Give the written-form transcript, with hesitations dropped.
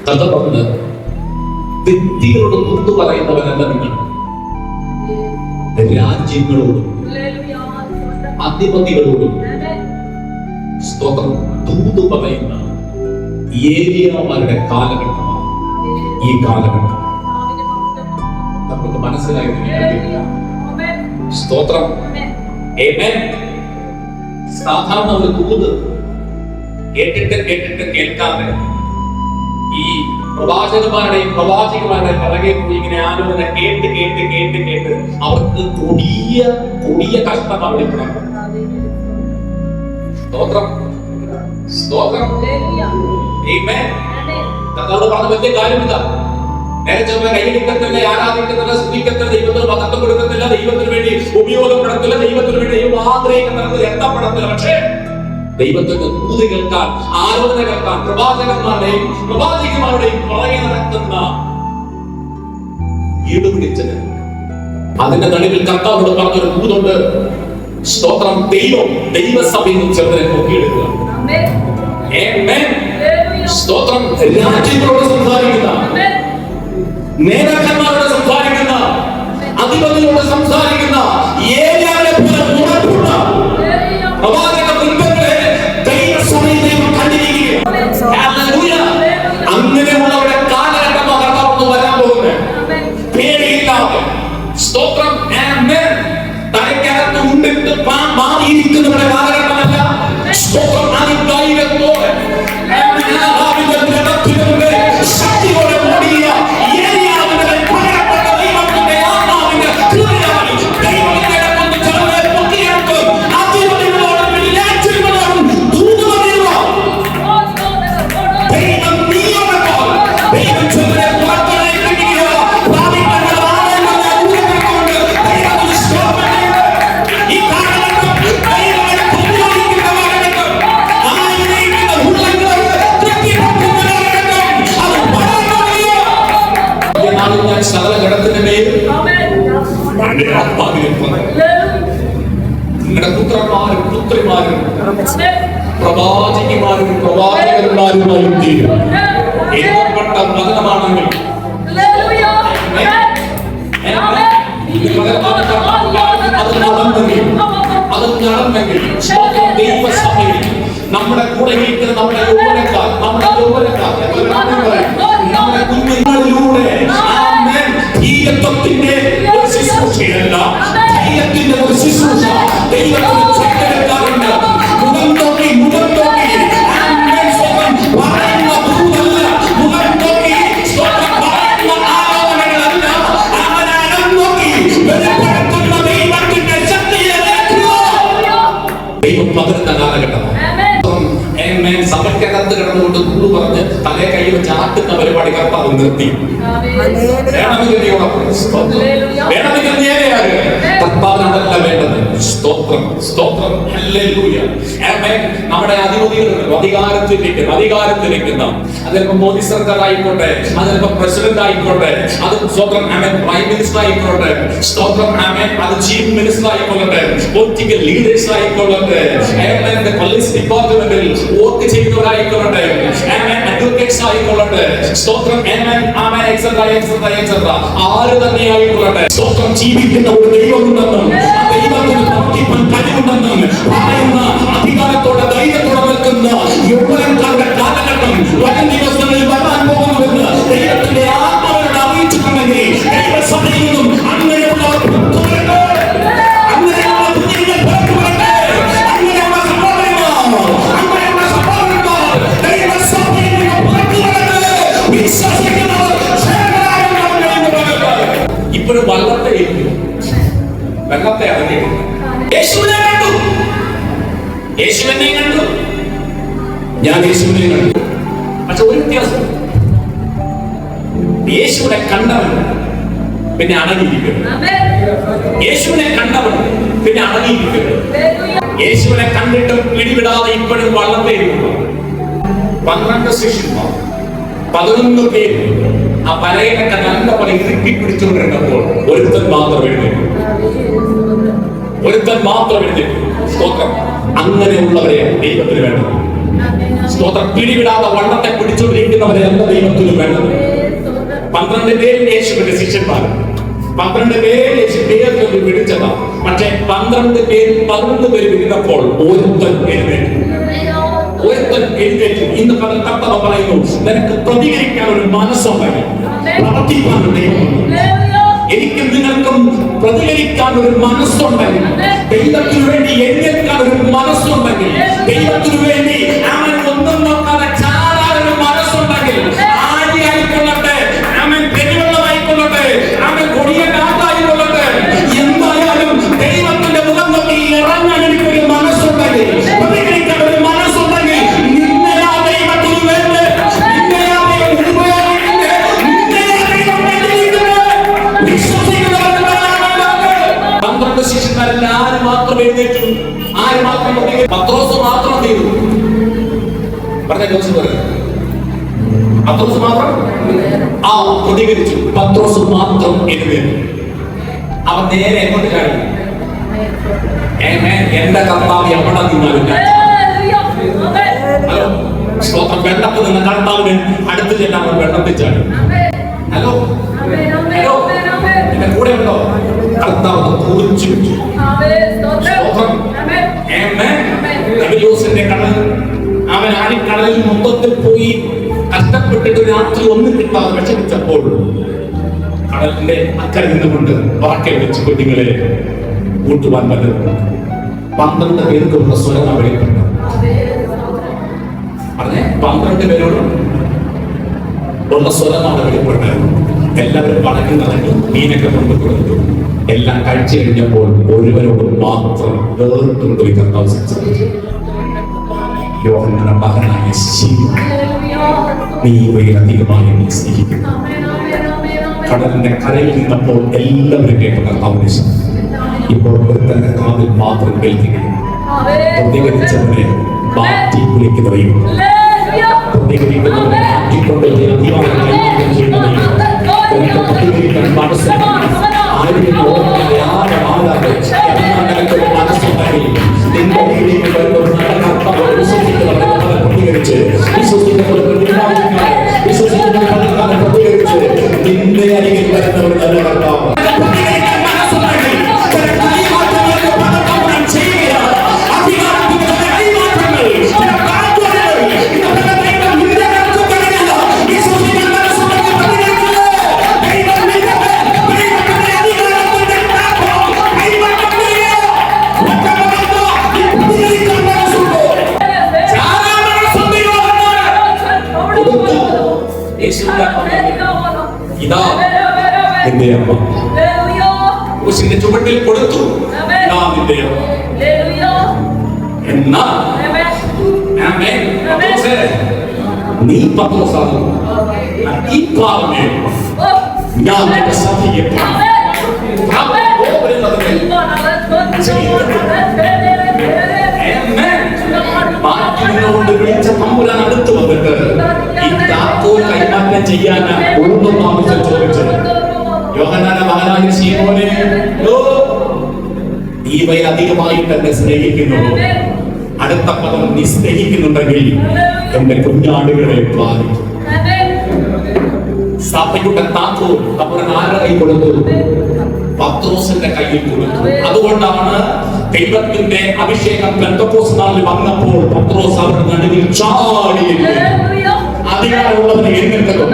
കഥ പറഞ്ഞ് വ്യക്തികളോട് മുമ്പ് പറയുന്നവരല്ല നിങ്ങൾ, രാജ്യങ്ങളോടും അധിപതികളോടും സ്തോത്രം ദൂത് പറയുന്ന ഏലിയാമാരുടെ കാലഘട്ടമാണ് ഈ കാലഘട്ടം. നമുക്ക് മനസ്സിലായി സ്തോത്രം. സാധാരണ ഒരു ദൂത് കേട്ടിട്ട് കേൾക്കാതെ ഈ പ്രവാചകന്മാരുടെയും പ്രവാചകന്മാരുടെയും പിറകെ പോയി ഇങ്ങനെ ആലോചന കേട്ട് അവർക്ക് കൊടിയ കഷ്ടം അവിടെ കിടക്കും. സ്തോത്രം സ്തോത്രം. കർത്താവ് പറഞ്ഞ വലിയ കാര്യം ഇതാ, നേരെ കൈയെടുക്കത്തില്ല, ആരാധിക്കത്തില്ല, സ്തുതിക്കത്തില്ല, ദൈവത്തിന് മഹത്വം കൊടുക്കത്തില്ല, ദൈവത്തിന് വേണ്ടി ഉപയോഗപ്പെടത്തില്ല, ദൈവത്തിന് വേണ്ടി ദൈവം ആഗ്രഹിക്കുന്നിടത്ത് എത്തപ്പെടത്തില്ല. പക്ഷേ ദൈവത്തിന്റെ ദൂത് കേൾക്കാൻ, ആലോചന കേൾക്കാൻ പ്രവാചകന്മാരുടെയും പ്രവാചകന്മാരുടെയും പുറകെ നടത്തുന്ന ഈടുപിടിച്ചത്. അതിന്റെ നടുവിൽ കർത്താവോട് പറഞ്ഞൊരു ദൂതുണ്ട്. സ്തോത്രം. ദൈവസഭയിൽ ചെറുതിനെ നോക്കിയെടുക്കുക. സ്തോത്രം. രാജ്യങ്ങളോട് സംസാരിക്കുന്ന, നേതാക്കന്മാരോട് സംസാരിക്കുന്ന, അധിപതികളോട് സംസാരിക്കുന്ന ഏലിയാവിനെ പോലെ ഉറപ്പുള്ള പ്രവാചക വൃന്ദങ്ങളെ ദൈവസഭയിൽ ദൈവം കണ്ടിരിക്കുക. അങ്ങനെയുള്ളവരുടെ കാലഘട്ടമാണ് കർത്താവ് വരാൻ പോകുന്നത്. പേടിയില്ലാതെ സ്തോത്രം. തലയ്ക്കകത്ത് ഉണ്ടിട്ട് മാറിയിരിക്കുന്നവരുടെ കാലഘട്ടമല്ല. സ്തോത്രം. അതിധൈര്യത്തോടെ ശക്തിയോടെ ഓടിയ ഏലിയാവിനെ പറയപ്പെട്ട ദൈവത്തിന്റെ ആത്മാവിന്റെ ഹൃദയത്തിൽ ദൈവത്തിന്റെ ചെറുതെ പൊക്കിയെടുത്ത് അധിപതികളോടും രാജ്യങ്ങളോടും ദൂത് പറയുക. ദൈവം നീയോടൊപ്പം, ദൈവം ചെറുതെ പുറത്തേക്ക് ഇറങ്ങിയ പ്രാപിക്കുന്ന ആളുകളെ ഉയർത്തിക്കൊണ്ട് ദൈവത്തിന് സ്തോത്രം. ഈ കാലഘട്ടം ദൈവത്തെ പ്രതിരോധിക്കുന്ന കാലഘട്ടം, ആയിരിക്കുന്ന ഉള്ളങ്ങളെ തൃപ്തിപ്പെടുത്തുന്ന കാലഘട്ടം. അത് പറയാൻ ഞാൻ സകല ജഡത്തിന്റെ മേൽ നിങ്ങളുടെ ആത്മാവിനെ നിങ്ങളുടെ പുത്രന്മാരും പുത്രിമാരും പ്രവാചകന്മാരും പ്രവാചകന്മാരുമായി തീരും. എഴുതപ്പെട്ട വചനമാണെങ്കിൽ അത് നടന്നെങ്കിൽ ദൈവസഭയിൽ നമ്മുടെ കൂടെ ഇരിക്കുന്ന നമ്മുടെ യൗവനക്കാർ, നമ്മുടെ കുഞ്ഞുങ്ങളിലൂടെ ധീരത്വത്തിന്റെ ഒരു ശുശ്രൂഷയല്ല, ധൈര്യത്തിന്റെ ഒരു ശുശ്രൂഷ ദൈവത്തിന് ചെയ്തെടുക്കാറുണ്ട്. മുഖം നോക്കി പറയുന്ന ദൂതല്ല, മുഖം നോക്കി പറയുന്ന ആലോചനകളല്ല, അവനെ നോക്കി വെളിപ്പെടുത്തുന്ന ദൈവത്തിന്റെ ശക്തിയെ ദൈവം പകരുന്ന കാലഘട്ടമാണ്. സഭയ്ക്കകത്ത് കിടന്നുകൊണ്ട് ദൂത് പറഞ്ഞ് തലേ കൈ വെച്ച് ആട്ടുന്ന പരിപാടി കർത്താവ് നിർത്തി. വേണമെങ്കിൽ നേരെയാകുക, കർത്താവിന് അതല്ല വേണ്ടത്. സ്തോത്രം സ്തോത്രം. ഹല്ലേലൂയ. ആമേൻ. നമ്മുടെ അധികാരത്തിലിരിക്കുന്ന അതിലിപ്പോ മോദി സർക്കാർ ആയിക്കോട്ടെ, അതിലിപ്പോ പ്രസിഡന്റ് ആയിക്കോട്ടെ, അത് സ്തോത്രം ആമേൻ, പ്രൈം മിനിസ്റ്റർ ആയിക്കോട്ടെ, സ്തോത്രം ആമേൻ, അത് ചീഫ് മിനിസ്റ്റർ ആയിക്കൊള്ളട്ടെ, പൊളിറ്റിക്കൽ ലീഡേഴ്സ് ആയിക്കൊള്ളട്ടെ, പോലീസ് ഡിപ്പാർട്ട്മെന്റിൽ വർക്ക് ചെയ്യുന്നവരായിക്കൊള്ളട്ടെ, അഡ്വക്കേറ്റ്സ് ആയിക്കൊള്ളട്ടെ, സ്തോത്രം ആര് തന്നെ ആയിക്കൊള്ളട്ടെ, സ്തോത്രം ജീവിക്കുന്ന ഒരു ദൈവമുണ്ടെന്നും ആ ദൈവത്തിന് പ്രവർത്തിക്കാൻ കഴിവുണ്ടെന്നും പറയുന്ന അധികാരത്തോടെ ധൈര്യത്തോടെ നിൽക്കുന്ന യൗവനക്കാരുടെ കാലഘട്ടം വരും ദിവസങ്ങളിൽ വരാൻ പോകുന്നുവെന്ന് ദൈവത്തിന്റെ ആത്മാവിനോട് അറിയിച്ചിട്ടുണ്ടെങ്കിൽ ദൈവസഭയിൽ നിന്നും അങ്ങനെയുള്ളവർ ഇപ്പോഴും വെള്ളത്തെ അറിഞ്ഞിട്ടുണ്ട്. യേശുവിനെ കണ്ടു, യേശുവിനെ കണ്ടു, ഞാൻ യേശുവിനെ കണ്ടു. പക്ഷെ ഒരു വ്യത്യാസം, യേശുവിനെ കണ്ടവൻ പിന്നെ അടങ്ങിയിരിക്കരുത്. യേശുവിനെ കണ്ടവൻ പിന്നെ അടങ്ങിയിരിക്കരുത്. യേശുവിനെ കണ്ടിട്ടും പിടിവിടാതെ ഇപ്പോഴും വള്ളത്തെ ഇരിക്കുന്നു. 12 ശിഷ്യന്മാർ 11 പേര് ആ പലയിലൊക്കെ നല്ല പോലെ ഇറുക്കി പിടിച്ചുകൊണ്ടിരുന്നപ്പോൾ ഒരുത്തൻ മാത്രം എഴുന്നേറ്റു. സ്തോത്രം. അങ്ങനെയുള്ളവരെ ദൈവത്തിന് വേണം. സ്തോത്രം. പിടിവിടാതെ വള്ളത്തെ പിടിച്ചുകൊണ്ടിരിക്കുന്നവരെ അല്ല ദൈവത്തിന് വേണ്ടത്. 12 പേര് യേശുവിന്റെ ശിഷ്യന്മാർ, 12 പേരെ യേശു പേരിൽ വിളിച്ചതാ. പക്ഷേ 12 പേര് 11 പേര് വിളിച്ചപ്പോൾ ഒരുത്തൻ എഴുന്നേറ്റു. ഇന്ന് കർത്താവ് പറയുന്നു, നിനക്ക് പ്രതികരിക്കാൻ ഒരു മനസ്സുണ്ടെങ്കിൽ പ്രവർത്തിക്കാൻ ഒരു ദൈവമുണ്ട്. എനിക്കും നിങ്ങൾക്കും പ്രതികരിക്കാൻ ഒരു മനസ്സുണ്ടെങ്കിൽ, ദൈവത്തിനു വേണ്ടി എഴുന്നേൽക്കാൻ ഒരു മനസ്സുണ്ടെങ്കിൽ, ദൈവത്തിനു വേണ്ടി അവൻ ഒന്നും നോക്കാതെ ചാടാൻ ഒരു മനസ്സുണ്ടെങ്കിൽ, ആഴിയായിക്കൊള്ളട്ടെ, അവൻ പെരുവെള്ളമായിക്കൊള്ളട്ടെ, അവൻ കൊടിയ കാറ്റായിക്കൊള്ളട്ടെ, എന്തായാലും ദൈവത്തിന്റെ മുഖം നോക്കി ഇറങ്ങാൻ എനിക്കൊരു മനസ്സുണ്ടെങ്കിൽ, പ്രതികരിക്കാൻ ഒരു മനസ്സുണ്ടെങ്കിൽ, നിന്നെയാ ദൈവത്തിനു വേണ്ടി, നിന്നെയാ ദൈവം ഉപയോഗിക്കുന്നത്, നിന്നെയാ ദൈവം വെല്ലുവിളിക്കുന്നത്. വിശ്വസിക്കുന്നവർക്ക് 12 ശിഷ്യന്മാരിൽ ആര് മാത്രം എഴുന്നേറ്റു? ആര് മാത്രം പ്രതികരിച്ചു? പത്രോസ് മാത്രം ചെയ്തു. പറഞ്ഞ ദിവസം പറഞ്ഞു, പത്രോസ് മാത്രം പ്രതികരിച്ചു. പത്രോസ് മാത്രം എഴുന്നേറ്റു. അവൻ നേരെ എങ്ങോട്ട് ചാടി? എന്റെ കർത്താവ് എവിടെ നിന്നാലും ഹലോ സ്തോത്രം. വെള്ളത്തിൽ നിന്ന് കർത്താവിന് അടുത്ത് ചെല്ലാൻ അവൻ വെള്ളത്തിൽ ചാടി. ഹലോ ഹലോ, എന്റെ കൂടെ ഉണ്ടോ? കർത്താവ് കുറിച്ചു വെച്ചു. കടൽ, അവൻ ആഴിക്കടലിൽ മൊത്തത്തിൽ പോയി കഷ്ടപ്പെട്ടിട്ട് രാത്രി ഒന്നും കിട്ടാതെ വിഷമിച്ചപ്പോൾ കടലിന്റെ അക്കരെ നിന്നുകൊണ്ട് വാക്കെ വെച്ച് കുഞ്ഞുങ്ങളെ കൂട്ടുവാൻ പറ്റുന്നു. 12 പേർക്കുള്ള സ്വരം വെളിപ്പെട്ടു. പറഞ്ഞേ, 12 പേരോട് ഉള്ള സ്വരമാണ് വെളിപ്പെട്ടത്. എല്ലാവരും പടക്കുന്നതങ്ങി മീനൊക്കെ കൊണ്ട് കൊടുത്തു. എല്ലാം കഴിച്ചു കഴിഞ്ഞപ്പോൾ ഒരുവരോട് മാത്രം വേറിട്ടുകൊണ്ടൊരു കർത്താവ് സംസാരിച്ചു. യോഹന്നാന്റെ മകനായ ശീമോൻ, നീ ഇവയിലധികമായി എന്നെ സ്നേഹിക്കുന്നു. കടലിന്റെ കരയിൽ നിന്നപ്പോൾ എല്ലാവരും കേട്ട കർത്താവിനെ ഇപ്പോൾ ഒരുത്തന്റെ കാതിൽ മാത്രം കേൾക്കുകയും പ്രതികരിച്ചവനെ മാറ്റി വിളിക്കുന്നവയും പ്രതികരിക്കുന്നവനെ മാറ്റിക്കൊണ്ട് അധികാരം കൈമാറ്റം ചെയ്യുന്നവയും പ്രതികരിക്കാൻ മനസ്സിലാക്കി ആരും ഓർക്കാതെ ആരാതെ നിനക്കൊരു മനസ്സുണ്ടായി നിന്റെ രീതിയിൽ വരുന്ന നല്ല കർത്താവ് വിശ്വസിക്കുന്നവരെ പ്രതികരിച്ച് വിശ്വസിക്കുന്നവരെ പ്രതികരിച്ച് നിന്റെ അരികിൽ വരുന്ന ഒരു നല്ല കർത്താവ് ഇതാ നിന്റെ അമ്മ. ക്രൂശിന്റെ ചുവട്ടിൽ കൊടുത്തു. ഇതാ നിന്റെ അമ്മ. എന്നാൽ നീ പത്രോസാണ്, ഈ പാവമേ ഞാൻ നിന്റെ സഭയെ കൊണ്ട് വിളിച്ച തമ്പുരാൻ അടുത്ത് വന്നിട്ട് ഈ താക്കോൽ കൈമാറ്റം ചെയ്യാൻ ഒന്നും ആവശ്യം ചോദിച്ചത്. യോഹന്നാന്റെ മകനായ ശീമോനെ, നീ ഇവയിലധികമായിട്ട് എന്നെ സ്നേഹിക്കുന്നു. അടുത്ത പദം, നീ സ്നേഹിക്കുന്നുണ്ടെങ്കിൽ എന്റെ കുഞ്ഞാടുകളെ പാലിക്കും. സഭയുടെ താക്കോൽ തമ്പുരാൻ ആരുടെ കൈ കൊടുത്തു? പത്രോസിന്റെ കയ്യിൽ കൊടുത്തു. അതുകൊണ്ടാണ് ദൈവത്തിന്റെ അഭിഷേകം പെന്തക്കോസ്ത് നാളിൽ വന്നപ്പോൾ പത്രോസ് അവരുടെ നടുവിൽ ചാടി അധികാരമുള്ളവനെ എഴുന്നേൽക്കുന്നു.